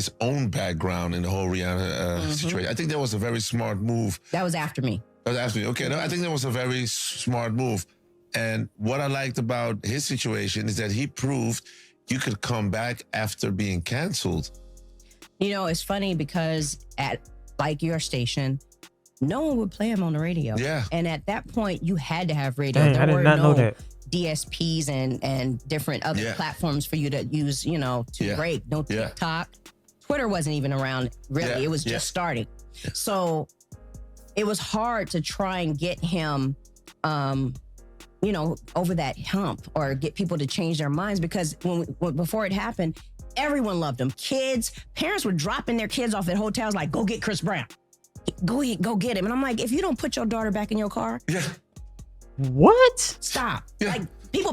his own background in the whole Rihanna situation. I think that was a very smart move. That was after me. That was after me. Okay, no, I think that was a very smart move. And what I liked about his situation is that he proved you could come back after being canceled. You know, it's funny because at like your station, no one would play him on the radio. Yeah. And at that point, you had to have radio. Dang, I did not know that. DSPs and different other platforms for you to use, you know, to break. No TikTok. Twitter wasn't even around, really. It was just starting. So it was hard to try and get him, you know, over that hump or get people to change their minds, because before it happened, everyone loved him. Kids, parents were dropping their kids off at hotels like, go get Chris Brown. Go get him. And I'm like, if you don't put your daughter back in your car, what? Stop. Like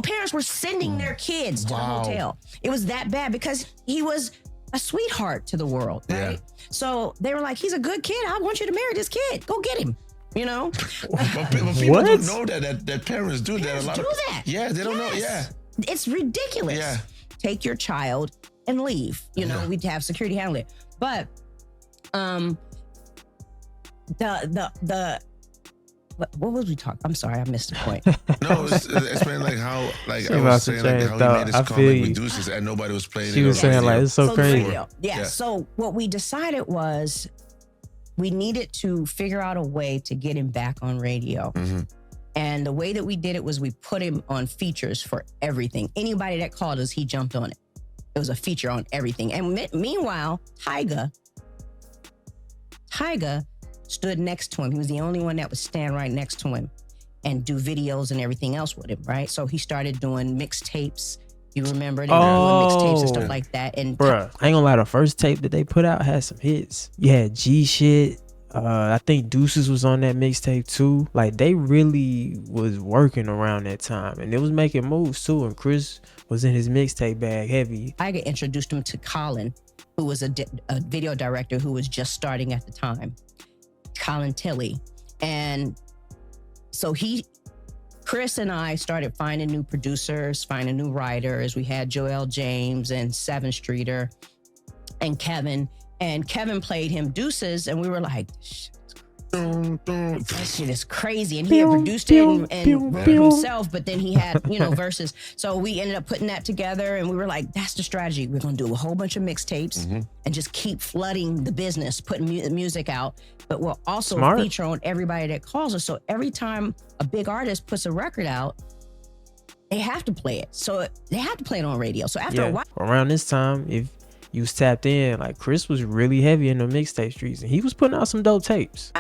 parents were sending their kids to the hotel. It was that bad because he was a sweetheart to the world, right? So they were like, he's a good kid. I want you to marry this kid. Go get him. You know? But people don't know that parents do that. Parents do that. Yeah, they don't know. Yeah. It's ridiculous. Yeah. Take your child and leave. You know, we'd have security handle it. But what was we talking? I'm sorry, I missed the point. No, explain like how, like I was saying, like how he made his comment with Deuces and nobody was playing it. She was saying like it's so crazy. Yeah. So what we decided was we needed to figure out a way to get him back on radio. And the way that we did it was we put him on features for everything. Anybody that called us, he jumped on it. It was a feature on everything. And meanwhile, Tyga stood next to him. He was the only one that would stand right next to him and do videos and everything else with him, right? So he started doing mixtapes. You remember they were doing mixtapes and stuff like that. And bruh, I ain't gonna lie, the first tape that they put out had some hits. You had G Shit. I think Deuces was on that mixtape too. Like they really was working around that time and it was making moves too. And Chris was in his mixtape bag heavy. I got introduced him to Colin, who was a video director who was just starting at the time. Colin Tilley. And so Chris and I started finding new producers, finding new writers. We had Joel James and Seven Streeter and Kevin. And Kevin played him Deuces and we were like, that shit is crazy. And he had produced it and wrote himself, but then he had, you know, verses. So we ended up putting that together and we were like, that's the strategy. We're going to do a whole bunch of mixtapes and just keep flooding the business, putting music out. But we'll also feature on everybody that calls us. So every time a big artist puts a record out, they have to play it. So they have to play it on radio. So after a while. Around this time, if you was tapped in, like Chris was really heavy in the mixtape streets and he was putting out some dope tapes.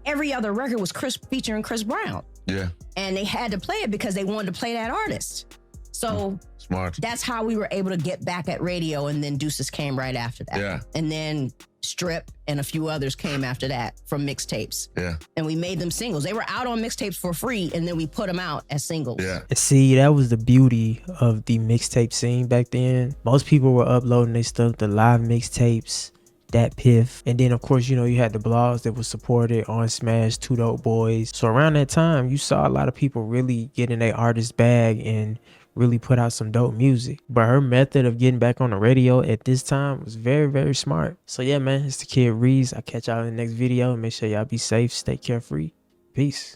Every other record was Chris featuring Chris Brown. Yeah. And they had to play it because they wanted to play that artist. So smart. That's how we were able to get back at radio, and then Deuces came right after that. Yeah. And then Strip and a few others came after that from mixtapes. Yeah. And we made them singles. They were out on mixtapes for free, and then we put them out as singles. Yeah. See, that was the beauty of the mixtape scene back then. Most people were uploading their stuff, the live mixtapes, that Piff. And then of course, you know, you had the blogs that was supported on Smash, Two Dope Boys. So around that time, you saw a lot of people really get in their artist bag and really put out some dope music. But her method of getting back on the radio at this time was very, very smart. So yeah, man, it's the kid Ríez. I'll catch y'all in the next video. Make sure y'all be safe, stay carefree. Peace.